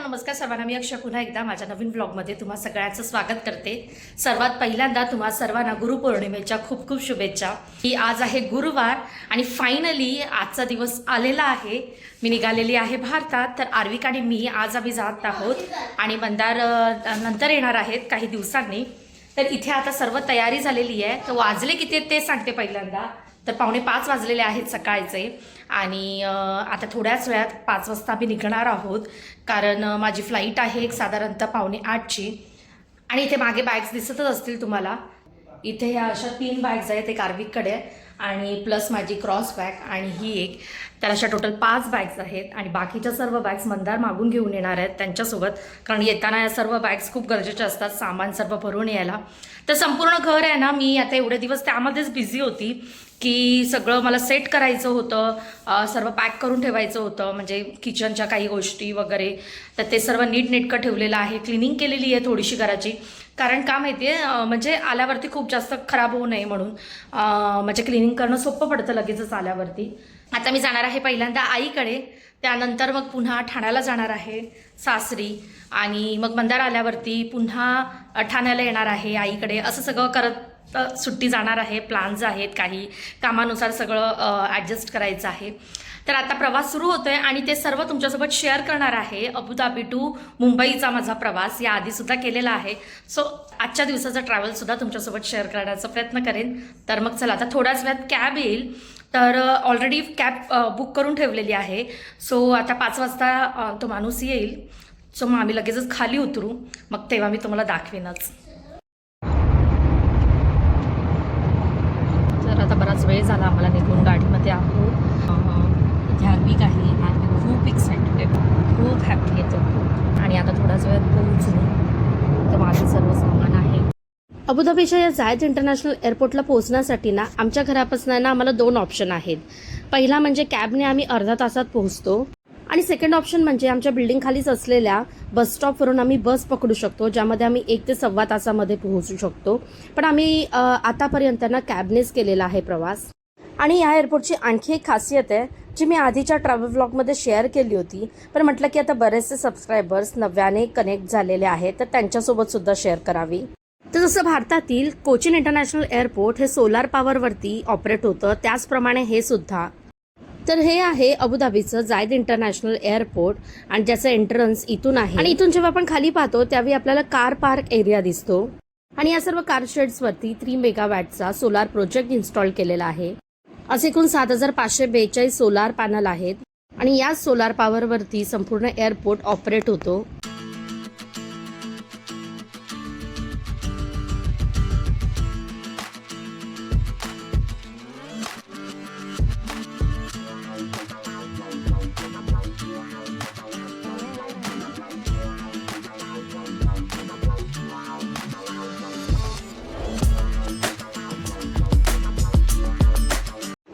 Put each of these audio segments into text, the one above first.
नमस्कार सर्वांना, मी अक्षय पुन्हा एकदा माझ्या नवीन व्लॉगमध्ये तुम्हा सगळ्यांचं स्वागत करते। सर्वात पहिल्यांदा तुम्हा सर्वांना गुरुपौर्णिमेच्या खूप खूप शुभेच्छा। ही आज आहे गुरुवार आणि फायनली आजचा दिवस आलेला आहे। मी निघालेली आहे भारतात, तर आर्विक आणि मी आज आम्ही जात आहोत आणि मंदार नंतर येणार आहेत काही दिवसांनी। तर इथे आता सर्व तयारी झालेली आहे। तर वाजले किती ते सांगते पहिल्यांदा, तर 4:45 वाजलेले आहेत सकाळचे आणि आता थोड्याच वेळात 5 वाजता आम्ही निघणार आहोत, कारण माझी फ्लाईट आहे एक साधारणतः 7:45ची। आणि इथे मागे बॅग्स दिसतच असतील तुम्हाला। इथे ह्या अशा 3 बॅग्स आहेत, एक आर्विककडे आणि प्लस माझी क्रॉस बॅग आणि ही एक, तर अशा टोटल 5 बॅग्स आहेत। आणि बाकीच्या सर्व बॅग्स मंदार मागून घेऊन येणार आहेत त्यांच्यासोबत, कारण येताना या सर्व बॅग्स खूप गरजेच्या असतात सामान सर्व भरून यायला। तर संपूर्ण घर आहे ना, मी आता एवढे दिवस त्यामध्येच बिझी होती की सगळं मला सेट करायचं होतं, सर्व पॅक करून ठेवायचं होतं, म्हणजे किचनच्या काही गोष्टी वगैरे। तर ते सर्व नीटनेटकं ठेवलेलं आहे, क्लिनिंग केलेली आहे थोडीशी घराची, कारण का माहिती आहे म्हणजे आल्यावरती खूप जास्त खराब होऊ नये म्हणून, म्हणजे क्लिनिंग करणं सोपं पडतं लगेचच आल्यावरती। आता मी जाणार आहे पहिल्यांदा आईकडे, त्यानंतर मग पुन्हा ठाण्याला जाणार आहे सासरी, आणि मग मंदार आल्यावरती पुन्हा ठाण्याला येणार आहे आईकडे। असं सगळं करत सुट्टी जाणार आहे। प्लॅन्स आहेत, काही कामानुसार सगळं ॲडजस्ट करायचं आहे। तर आता प्रवास सुरू होतोय आणि ते सर्व तुमच्यासोबत शेअर करणार आहे। अबुधाबी टू मुंबईचा माझा प्रवास याआधीसुद्धा केलेला आहे, सो आजच्या दिवसाचा ट्रॅव्हलसुद्धा तुमच्यासोबत शेअर करण्याचा प्रयत्न करेन। तर मग चला, आता थोड्याच वेळात कॅब येईल, तर ऑलरेडी कॅब बुक करून ठेवलेली आहे। सो आता 5 वाजता तो माणूस येईल, सो मग आम्ही लगेचच खाली उतरू, मग तेव्हा मी तुम्हाला दाखवेनच। तर आता बराच वेळ झाला आम्हाला निघून, गाडीमध्ये आहोत। इथे आर्विक आहे, आर्विक खूप एक्साइटेड आहे, खूप हॅपी आहे तो खूप। आणि आता थोड्याच वेळात पोहोचू, तर माझे सर्व सामान आहे। अबुधाबीच्या या जायद इंटरनॅशनल एअरपोर्टला पोहोचण्यासाठी ना आमच्या घरापासून ना आम्हाला 2 ऑप्शन आहेत। पहिला म्हणजे कॅबने आम्ही अर्धा तासात पोहोचतो, आणि सेकंड ऑप्शन म्हणजे आमच्या बिल्डिंग खालीच असलेल्या बस स्टॉपवरून आम्ही बस पकडू शकतो, ज्यामध्ये आम्ही 1 ते सव्वा तासामध्ये पोहोचू शकतो। पण आम्ही आतापर्यंत ना कॅबनेच केलेला आहे प्रवास। आणि या एअरपोर्टची आणखी एक खासियत आहे, जी मी आधीच्या ट्रॅव्हल व्लॉगमध्ये शेअर केली होती, पण म्हटलं की आता बरेचसे सबस्क्रायबर्स नव्याने कनेक्ट झालेले आहेत, तर त्यांच्यासोबत सुद्धा शेअर करावी। तर जसं भारतातील कोचीन इंटरनॅशनल एअरपोर्ट हे सोलार पॉवरवरती ऑपरेट होतं, त्याचप्रमाणे हे सुद्धा। तर हे आहे अबुधाबीचं जायद इंटरनॅशनल एअरपोर्ट, आणि ज्याचं एंट्रन्स इथून आहे। आणि इथून जेव्हा आपण खाली पाहतो त्यावेळी आपल्याला कार पार्क एरिया दिसतो, आणि या सर्व कार शेड्सवरती 3 मेगावॅटचा सोलार प्रोजेक्ट इन्स्टॉल केलेला आहे। असे एकूण 7542 सोलार पॅनल आहेत, आणि या सोलार पॉवरवरती संपूर्ण एअरपोर्ट ऑपरेट होतो।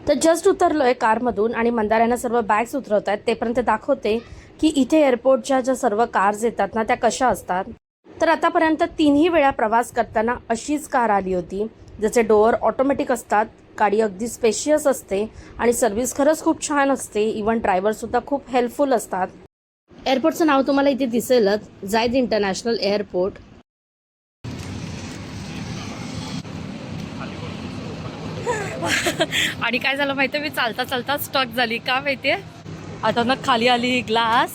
तर जस्ट उतरलोय कारमधून, आणि मंदारांना सर्व बॅग्स उतरवत आहेत, तेपर्यंत दाखवते की इथे एअरपोर्टच्या ज्या सर्व कार्स येतात ना त्या कशा असतात। तर आतापर्यंत 3ही वेळा प्रवास करताना अशीच कार आली होती, ज्याचे डोअर ऑटोमॅटिक असतात, गाडी अगदी स्पेशियस असते, आणि सर्व्हिस खरंच खूप छान असते। इव्हन ड्रायव्हरसुद्धा खूप हेल्पफुल असतात। एअरपोर्टचं नाव तुम्हाला इथे दिसेलच, जायद इंटरनॅशनल एअरपोर्ट। आणि काय झालं माहितीये, मी चालता चालता स्टॉक झाली, का माहितीये, आता ना खाली आली ग्लास,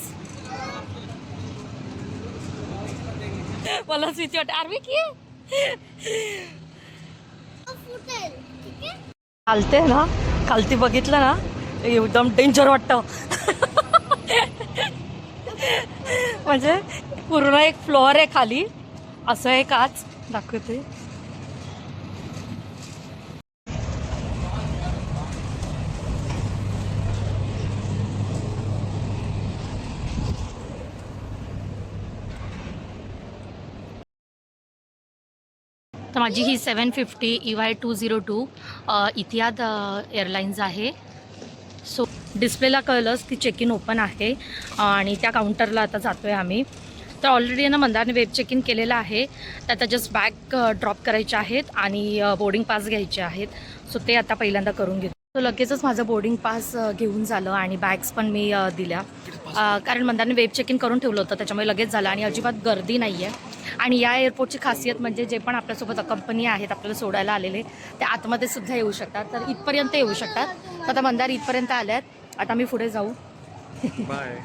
मला भीती वाटते। आर्विक चालते ना, खालती बघितलं ना एकदम डेंजर वाटतं। म्हणजे पूर्ण एक फ्लोअर आहे खाली, असं एक आज दाखवते। तर माझी ही 750 EY202 इतिहाद एअरलाइन्स आहे। सो डिस्प्लेला कळलंच की चेक इन ओपन आहे, आणि त्या काउंटरला आता जातोय आम्ही। तर ऑलरेडी ना मंदारने वेब चेक इन केलेलं आहे. तर आता जस्ट बॅग ड्रॉप करायचे आहेत आणि बोर्डिंग पास घ्यायचे आहेत. सो ते आता पहिल्यांदा करून घेतो. तो लगेचच माझं बोर्डिंग पास घेऊन झालं आणि बॅग्स पण मी दिल्या, कारण मंदारने वेब चेक इन करून ठेवलं होतं, त्याच्यामुळे लगेच झालं आणि अजिबात गर्दी नाही आहे. आणि या एअरपोर्टची खासियत म्हणजे जे पण आपल्यासोबत कंपनी आहेत आपल्याला सोडायला आलेले ते आतमध्ये सुद्धा येऊ शकतात. तर इथपर्यंत येऊ शकतात. तर आता मंदार इथपर्यंत आल्यात. आता मी पुढे जाऊ. बाय.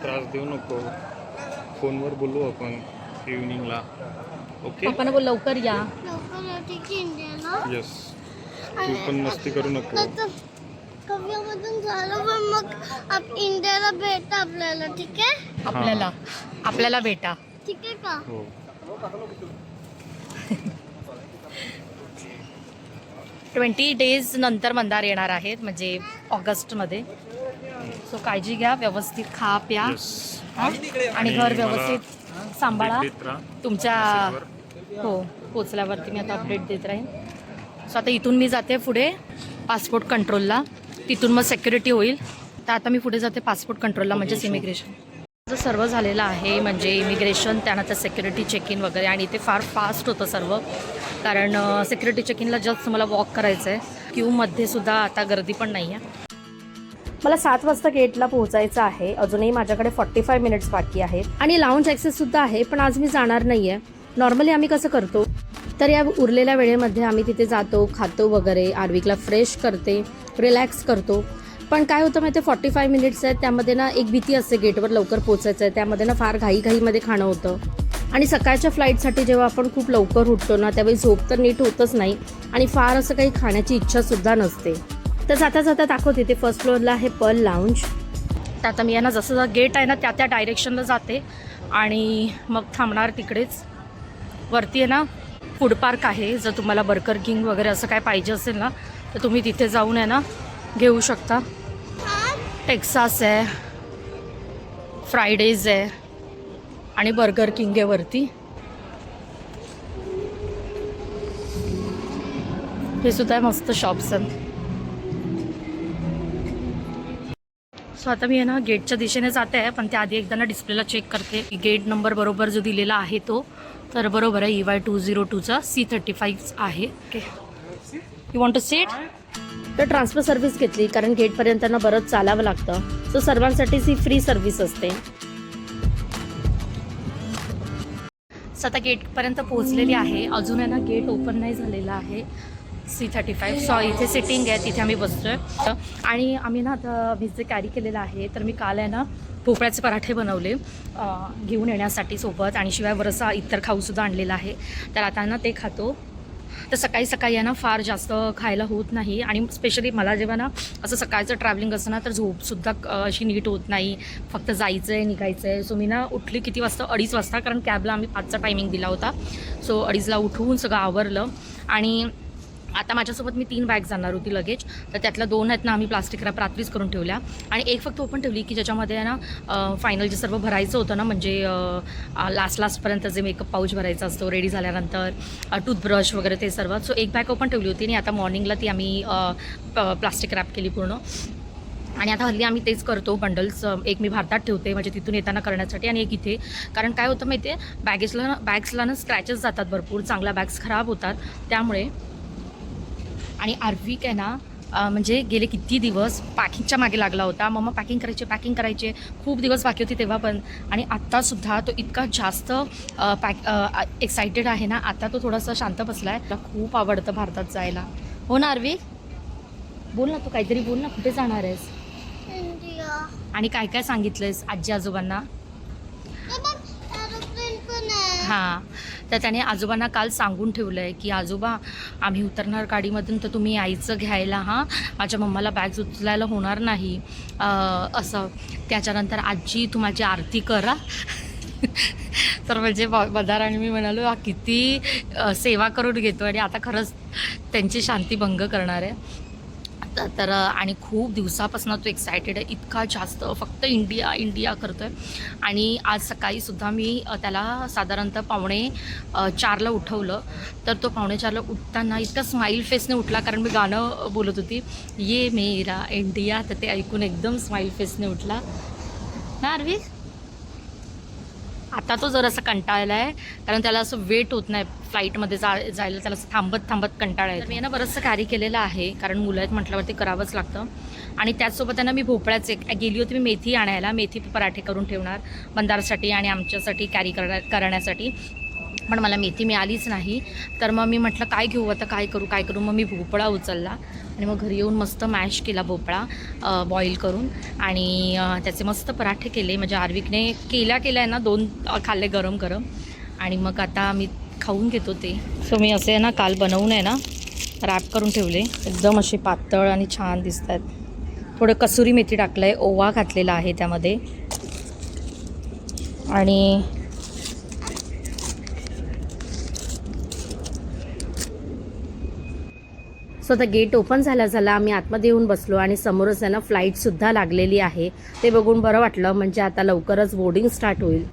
त्रास देऊ नको. फोनवर बोलू आपण इव्हनिंगला. ओके. पप्पांना बोल लवकर या. येस. तू पण मस्ती करू नको. कव्यामधून झालं पण मग इंडियाला भेटा आपल्याला. ठीक आहे. आपल्याला भेटा. ठीक आहे का? हो. 20 डेज नंतर मंदार येणार आहेत, म्हणजे ऑगस्टमध्ये. सो काळजी घ्या, व्यवस्थित खा प्या आणि घर व्यवस्थित सांभाळा. तुमच्या हो पोचल्यावरती मी आता अपडेट देत राहीन. सो आता इथून मी जाते पुढे पासपोर्ट कंट्रोलला, तिथून मग सिक्युरिटी होईल. तर आता मी पुढे जाते पासपोर्ट कंट्रोलला, म्हणजेच इमिग्रेशन. सर्व झालेलं आहे, म्हणजे इमिग्रेशन, त्यानंतर सिक्युरिटी चेक इन वगैरे. आणि ते फार फास्ट होतं सर्व, कारण सिक्युरिटी चेक इनला जस्ट मला वॉक करायचं आहे. क्यूमध्ये सुद्धा आता गर्दी पण नाही आहे. मला 7 वाजता गेटला पोहोचायचं आहे. अजूनही माझ्याकडे 45 मिनिट्स बाकी आहेत आणि लाऊंज ॲक्सेससुद्धा आहे, पण आज मी जाणार नाही आहे. नॉर्मली आम्ही कसं करतो, तर या उरलेल्या वेळेमध्ये आम्ही तिथे जातो, खातो वगैरे, आर्विकला फ्रेश करते, रिलॅक्स करतो. पण काय होतं माहिती आहे, 45 मिनिट्स आहेत, त्यामध्ये ना एक भीती असते गेटवर लवकर पोचायचं आहे, त्यामध्ये ना फार घाईमध्ये खाणं होतं. आणि सकाळच्या फ्लाईटसाठी जेव्हा आपण खूप लवकर उठतो ना, त्यावेळी झोप तर नीट होतच नाही आणि फार असं काही खाण्याची इच्छासुद्धा नसते. तर जाता जाता दाखवते, ते फर्स्ट फ्लोअरला आहे पर्ल लाऊंज. तर आता मी ना जसं गेट आहे ना त्या डायरेक्शनला जाते आणि मग थांबणार तिकडेच. वरती आहे ना फूड पार्क आहे, जर तुम्हाला बर्गर किंग वगैरे असं काय पाहिजे असेल ना तर तुम्ही तिथे जाऊन आहे ना घेऊ शकता. टेक्सास आहे, फ्रायडेज आहे आणि बर्गर किंग आहे वरती. हे सुद्धा मस्त शॉप्स आहेत. सो आता मी आहे ना गेटच्या दिशेने जाते आहे, पण त्याआधी एकदा ना डिस्प्लेला चेक करते की गेट नंबर बरोबर जो दिलेला आहे तो तर बरोबर आहे. EY202चा C35 आहे. Okay, you want to seat? तर ट्रान्सफर सर्व्हिस घेतली, कारण गेटपर्यंत ना बरंच चालावं लागतं. सो सर्वांसाठीच ही फ्री सर्व्हिस असते. सो आता गेटपर्यंत पोहोचलेली आहे. अजून आहे ना गेट ओपन नाही झालेलं आहे. C35. सो इथे सिटिंग आहे, तिथे आम्ही बसतो आहे. आणि आम्ही ना आता मी जे कॅरी केलेलं आहे, तर मी काल आहे ना भोपळ्याचे पराठे बनवले घेऊन येण्यासाठी सोबत, आणि शिवाय बरंचसा इतर खाऊसुद्धा आणलेला आहे. तर आता ना ते खातो. तर सकाळी सकाळी आहे ना फार जास्त खायला होत नाही, आणि स्पेशली मला जेव्हा ना असं सकाळचं ट्रॅव्हलिंग असतं ना तर झोपसुद्धा अशी नीट होत नाही. फक्त जायचं आहे, निघायचं आहे. सो मी ना उठली किती वाजता, 2:30 वाजता, कारण कॅबला आम्ही 5चा टायमिंग दिला होता. सो 2:30ला उठवून सगळं आवरलं. आणि आता माझ्यासोबत मी 3 बॅग जाणार होती लगेच, तर त्यातल्या 2 आहेत ना आम्ही प्लास्टिक रॅप रात्रीच करून ठेवल्या, आणि एक फक्त ओपन ठेवली की ज्याच्यामध्ये आहे ना फायनल जे सर्व भरायचं होतं ना, म्हणजे लास्टपर्यंत जे मेकअप पाऊच भरायचा असतो रेडी झाल्यानंतर, टूथब्रश वगैरे ते सर्व. सो एक बॅग ओपन ठेवली होती आणि आता मॉर्निंगला ती आम्ही प्लास्टिक रॅप केली पूर्ण. आणि आता हल्ली आम्ही तेच करतो, बंडल्स एक मी भारतात ठेवते म्हणजे तिथून येताना करण्यासाठी, आणि एक इथे. कारण काय होतं माहिती आहे, बॅग्सला ना स्क्रॅचेस जातात भरपूर, चांगल्या बॅग्स खराब होतात त्यामुळे. आणि आर्विक आहे ना म्हणजे गेले किती दिवस पॅकिंगच्या मागे लागला होता. मम्मा पॅकिंग करायचे खूप दिवस बाकी होती तेव्हा पण, आणि आत्तासुद्धा तो इतका जास्त एक्सायटेड आहे ना. आता तो थोडासा शांत बसला आहे. त्याला खूप आवडतं भारतात जायला. हो ना आर्विक? बोल ना, तू काहीतरी बोल ना, कुठे जाणार आहेस? इंडिया. आणि काय काय सांगितलंयस आजी आजोबांना? हां, तर त्याने आजोबांना काल सांगून ठेवलं आहे की आजोबा आम्ही उतरणार गाडीमधून, तर तुम्ही यायचं घ्यायला. हां, माझ्या मम्माला बॅग्स उचलायला होणार नाही असं. त्याच्यानंतर आजी तू माझी आरती करा. तर म्हणजे बदार आणि मी म्हणालो किती सेवा करून घेतो, आणि आता खरंच त्यांची शांती भंग करणार आहे. तर आणि खूप दिवसापासून तो एक्सायटेड आहे, इतका जास्त, फक्त इंडिया करतो आहे. आणि आज सकाळीसुद्धा मी त्याला साधारणतः 3:45ला उठवलं, तर तो 3:45ला उठताना इतका स्माईल फेसने उठला, कारण मी गाणं बोलत होती ये मेरा इंडिया, तर ते ऐकून एकदम स्माईल फेसने उठला ना आर्वी. आता तो जरासा कंटाळला आहे, कारण त्याला असं वेट होत नाही फ्लाईटमध्ये जायला, त्याला असं थांबत थांबत कंटाळा आहे. मी ना बरंचसं कॅरी केलेलं आहे, कारण मुलं आहेत म्हटल्यावरती करावंच लागतं. आणि त्याचसोबत त्यांना मी भोपळ्याचे गेली होती मी मेथी आणायला, मेथी पराठे करून ठेवणार मंदारसाठी आणि आमच्यासाठी कॅरी करण्यासाठी. पण मला मेथी मिळालीच नाही, तर मग मी म्हटलं काय घेऊ आता, काय करू. मग मी भोपळा उचलला आणि मग घरी येऊन मस्त मॅश केला भोपळा बॉईल करून, आणि त्याचे मस्त पराठे केले. म्हणजे आर्विकने केल्या आहे ना 2 खाल्ले गरम गरम, आणि मग आता मी खाऊन घेतो ते. सो मी असे ना काल बनवून आहे ना रॅप करून ठेवले, एकदम असे पातळ आणि छान दिसत आहेत. थोडं कसुरी मेथी टाकलं आहे, ओवा घातलेला आहे त्यामध्ये, आणि सो आता गेट ओपन झाला आम्ही आतमध्ये येऊन बसलो, आणि समोरच आहे ना फ्लाईटसुद्धा लागलेली आहे. ते बघून बरं वाटलं, म्हणजे आता लवकरच बोर्डिंग स्टार्ट होईल.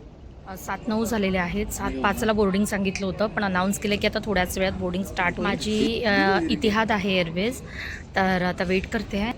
7-9 झालेले आहेत, 7:05ला बोर्डिंग सांगितलं होतं, पण अनाऊन्स केलं की आता थोड्याच वेळात बोर्डिंग स्टार्ट होईल. माझी इतिहाद आहे एअरवेज, तर आता वेट करते आहे.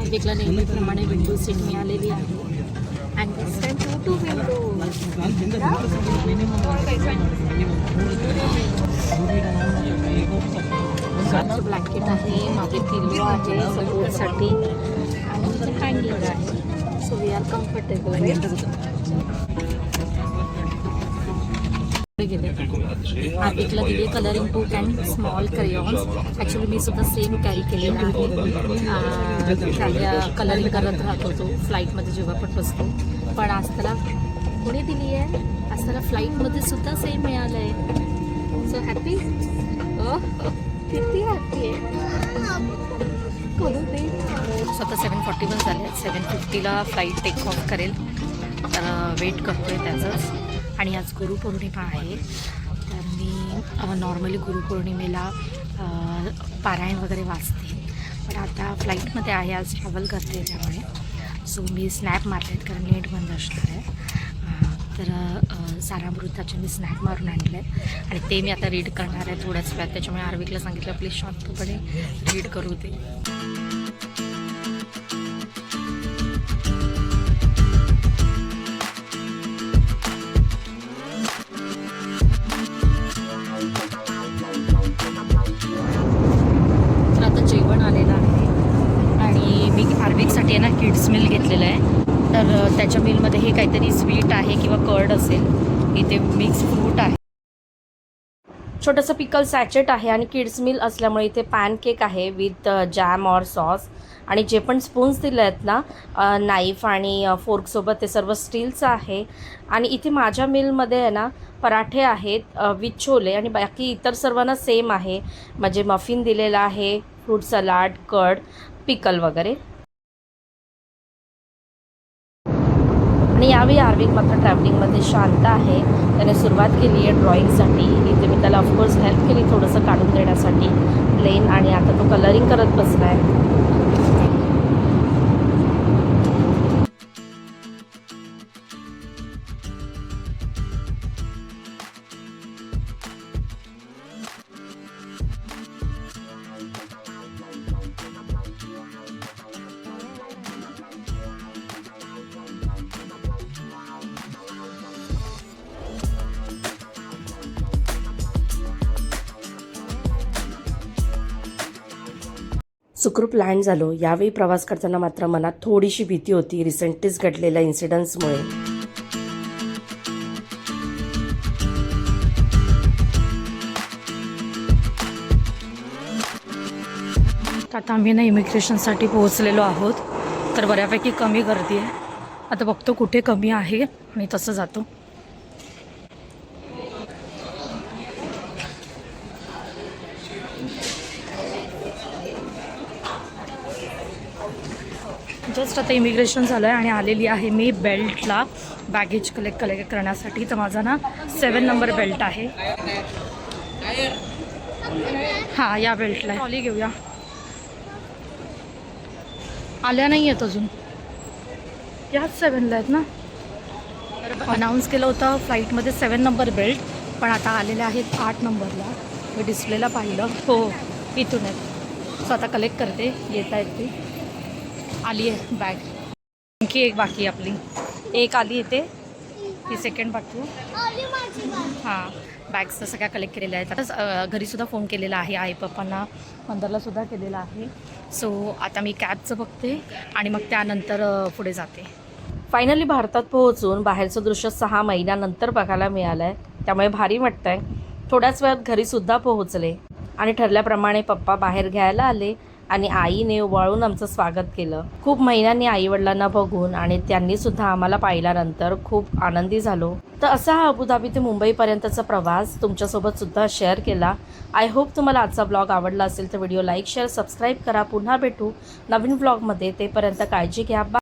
देखला नेहमीप्रमाणे विंडो सीट मिळालेली आहे, and this time 2 window. Blanket आहे, मागे पिल्लो आहे सपोर्टसाठी, आणि हँगिंग आहे. So we are comfortable. आर्विकला दिली colouring book and small crayons. Actually मी सुद्धा सेम कॅरी केलेला आहे, त्याला कलरिंग करत राहतो तो फ्लाईटमध्ये जेव्हा पण बसतो. पण आज त्याला कोणी दिली आहे, आज त्याला फ्लाईटमध्ये सुद्धा सेम मिळालं आहे. सो हॅपी, किती हॅपी आहे करू ते. स्वतः 7:41 झाले, 7:50ला फ्लाईट टेक ऑफ करेल, तर वेट करतोय त्याचंच. आणि आज गुरुपौर्णिमा आहे, तर मी नॉर्मली गुरुपौर्णिमेला पारायण वगैरे वाचते, पण आता फ्लाईटमध्ये आहे, आज ट्रॅव्हल करते त्यामुळे. सो मी स्नॅप मारलेत, कारण नेट बंद असणार आहे. तर सारामृताचे मी स्नॅप मारून आणले आहेत, आणि ते मी आता रीड करणार आहे थोड्याच वेळात. त्याच्यामुळे आर्विकला सांगितलं प्लीज शांतपणे रीड करू दे. जेवण आलेलं आहे, आणि मी आर्विकसाठी आहे ना किड्स मील घेतलेलं आहे, तर त्याच्या मीलमध्ये हे काहीतरी स्वीट आहे किंवा कर्ड असेल. इथे मिक्स फ्रूट आहे, छोटंसं पिकल सॅचेट आहे, आणि किड्स मील असल्यामुळे इथे पॅनकेक आहे विथ जॅम और सॉस. आणि जे पण स्पून्स दिले आहेत ना नाईफ आणि फोर्कसोबत, ते सर्व स्टीलचं आहे. आणि इथे माझ्या मीलमध्ये आहे ना पराठे आहेत विथ छोले, आणि बाकी इतर सर्वांना सेम आहे, म्हणजे मफिन दिलेला आहे, फ्रूट सलाड, कर्ड, पिकल वगैरे. आणि यावेळी आर्विक मात्र ट्रॅव्हलिंगमध्ये शांत आहे, त्याने सुरुवात केली आहे ड्रॉईंगसाठी. इथे मी त्याला ऑफकोर्स हेल्प केली थोडंसं काढून देण्यासाठी प्लेन, आणि आता तो कलरिंग करत बसला आहे. सुखरूप लँड झालो. यावेळी प्रवास करताना मात्र मनात थोडीशी भीती होती रिसेंटलीच घडलेल्या इन्सिडन्ट्समुळे. आता आम्ही ना इमिग्रेशनसाठी पोहोचलेलो आहोत, तर बऱ्यापैकी कमी गर्दी आहे. आता बघतो कुठे कमी आहे आणि तसं जातो. जस्ट आता इमिग्रेशन झालं आहे आणि आलेली आहे मी बेल्टला बॅगेज कलेक्ट करण्यासाठी. तर माझा ना 7 नंबर बेल्ट आहे. हां, या बेल्टला ट्रॉली घेऊया. आल्या नाही आहेत अजून, याच 7ला आहेत ना. अनाऊन्स केलं होतं फ्लाईटमध्ये 7 नंबर बेल्ट, पण आता आलेले आहेत 8 नंबरला. मी डिस्प्लेला पाहिलं. हो, इथून आहेत. सो आता कलेक्ट करते. येत आहेत ती. आली आहे बॅग. आणखी एक बाकी आपली. एक आली येते, ही सेकंड बाकी. आली माझी बात. हां, बॅग्स तर सगळ्या कलेक्ट केलेल्या आहेत. आता घरीसुद्धा फोन केलेला आहे, आई पप्पांना, मंदरलासुद्धा केलेला आहे. सो आता मी कॅबचं बघते आणि मग त्यानंतर पुढे जाते. फायनली भारतात पोहोचून बाहेरचं दृश्य 6 महिन्यानंतर बघायला मिळालं आहे, त्यामुळे भारी वाटतं आहे. थोड्याच वेळात घरीसुद्धा पोहोचले आणि ठरल्याप्रमाणे पप्पा बाहेर घ्यायला आले आणि आईने उभाळून आमचं स्वागत केलं. खूप महिन्यांनी आईवडिलांना बघून आणि त्यांनीसुद्धा आम्हाला पाहिल्यानंतर खूप आनंदी झालो. तर असा हा अबुधाबी ते मुंबईपर्यंतचा प्रवास तुमच्यासोबतसुद्धा शेअर केला. आय होप तुम्हाला आजचा ब्लॉग आवडला असेल तर व्हिडिओ लाईक, शेअर, सबस्क्राईब करा. पुन्हा भेटू नवीन ब्लॉगमध्ये. तेपर्यंत काळजी घ्या.